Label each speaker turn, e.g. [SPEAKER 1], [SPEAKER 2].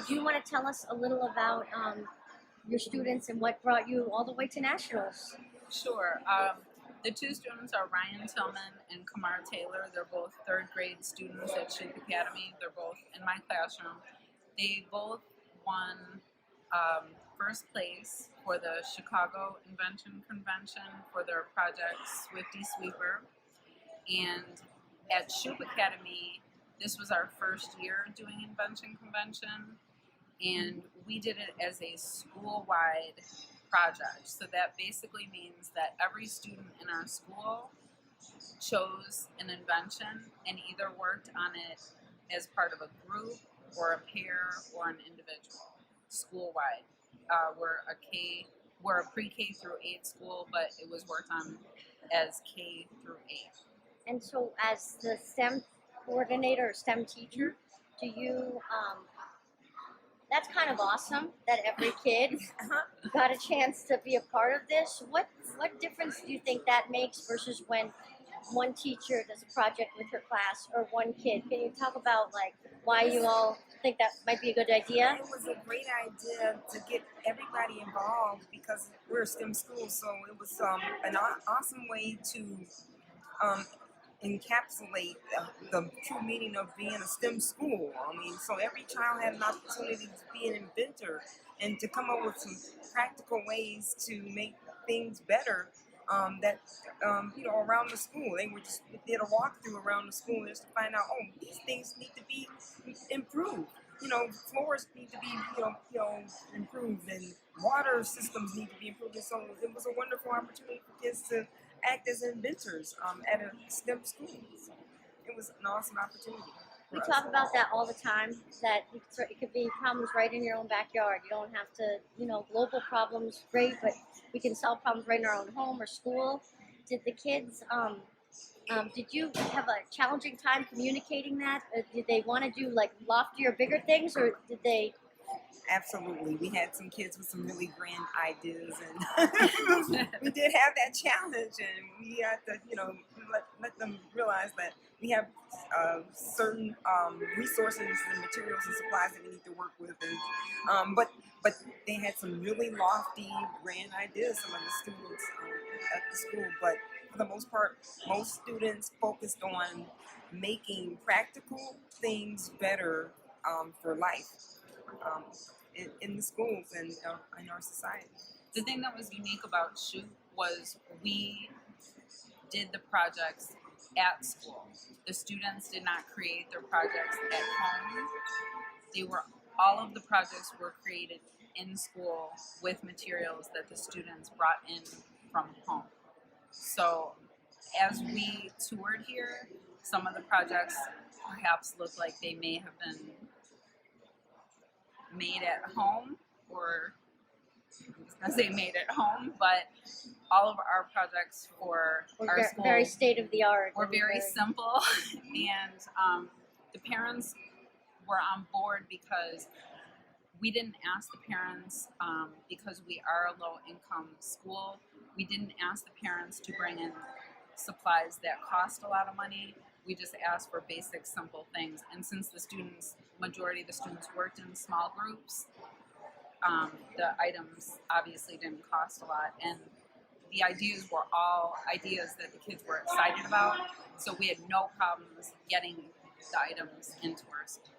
[SPEAKER 1] do you want to tell us a little about your students and what brought you all the way to nationals?
[SPEAKER 2] Sure. The two students are Ryan Tillman and Kamar Taylor. They're both third grade students at Shoop Academy. They're both in my classroom. They both won first place for the Chicago Invention Convention for their project Swifty Sweeper. And at Shoop Academy, this was our first year doing Invention Convention, and we did it as a school-wide project. So that basically means that every student in our school chose an invention and either worked on it as part of a group or a pair or an individual, school-wide. We're a pre-K through 8 school, but it was worked on as K through 8.
[SPEAKER 1] And so, as the STEM coordinator or STEM teacher, do you? That's kind of awesome that every kid got a chance to be a part of this. What difference do you think that makes versus when one teacher does a project with her class or one kid? Can you talk about like why you all think that might be a good idea?
[SPEAKER 3] It was a great idea to get everybody involved because we're a STEM school, so it was an awesome way to encapsulate the true meaning of being a STEM school. I mean, so every child had an opportunity to be an inventor and to come up with some practical ways to make things better. Around the school, they did a walkthrough around the school just to find out, oh, these things need to be improved. Floors need to be, improved, and water systems need to be improved. And so it was a wonderful opportunity for kids to act as inventors at a STEM school. So it was an awesome opportunity.
[SPEAKER 1] We talk about that all the time, that it could be problems right in your own backyard. You don't have to, global problems, great, but we can solve problems right in our own home or school. Did the kids, did you have a challenging time communicating that? Or did they want to do like loftier, bigger things, or did they?
[SPEAKER 3] Absolutely. We had some kids with some really grand ideas, and we did have that challenge, and we had to, let them realize that we have certain resources and materials and supplies that we need to work with, and but they had some really lofty, grand ideas. Some of the students at the school, but for the most part, most students focused on making practical things better for life. In the schools and in our society.
[SPEAKER 2] The thing that was unique about Shoop was we did the projects at school. The students did not create their projects at home. All of the projects were created in school with materials that the students brought in from home. So as we toured here, some of the projects perhaps looked like they may have been made at home, or I was going to say made at home, but all of our projects for our school
[SPEAKER 1] very state of the art.
[SPEAKER 2] were very simple, and the parents were on board because we didn't ask the parents, because we are a low-income school, we didn't ask the parents to bring in supplies that cost a lot of money. We just asked for basic, simple things. And since majority of the students worked in small groups, the items obviously didn't cost a lot. And the ideas were all ideas that the kids were excited about. So we had no problems getting the items into our school.